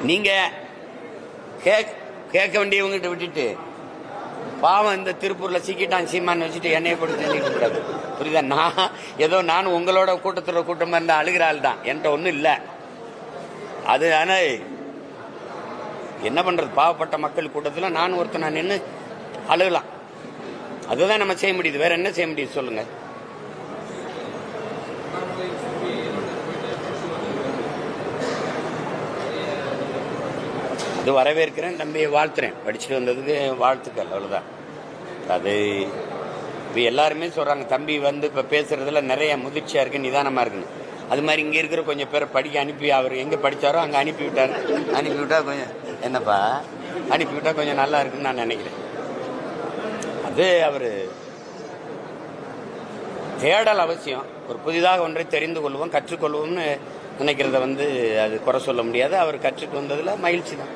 நீங்க கேட்க வேண்டியவங்கிட்ட விட்டுட்டு பாவம் இந்த திருப்பூர்ல சிக்கிட்டான் சீமான்னு வச்சுட்டு என்னைய போட்டு தள்ளிட்டு கூடாது. புரியுதா? நானும் உங்களோட கூட்டத்தோட கூட்டமா இருந்த அழுகிற ஆள் தான். என்கிட்ட ஒன்றும் இல்லை. அது ஆனா என்ன பண்றது, பாவப்பட்ட மக்கள் கூட்டத்தில் நான் ஒருத்தர் நின்று அழுகலாம். அதுதான் நம்ம செய்ய முடியுது. வேற என்ன செய்ய முடியுது சொல்லுங்க? அது வரவேற்கிறேன், தம்பியை வாழ்த்துறேன். படிச்சுட்டு வந்ததுக்கு வாழ்த்துக்கள், அவ்வளோதான். அது இப்போ எல்லாருமே சொல்கிறாங்க தம்பி இப்போ பேசுறதுல நிறைய முதிர்ச்சியாக இருக்கு, நிதானமாக இருக்குன்னு. அது மாதிரி இங்கே இருக்கிற கொஞ்சம் பேரை படிக்க அனுப்பி அவர் எங்கே படித்தாரோ அங்கே அனுப்பிவிட்டா கொஞ்சம் என்னப்பா அனுப்பிவிட்டா கொஞ்சம் நல்லா இருக்குன்னு நான் நினைக்கிறேன். அது அவர் தேடல் அவசியம். ஒரு புதிதாக ஒன்றை தெரிந்து கொள்வோம், கற்றுக்கொள்வோம்னு நினைக்கிறத அது குறை சொல்ல முடியாது. அவர் கற்றுட்டு வந்ததில் மகிழ்ச்சி தான்.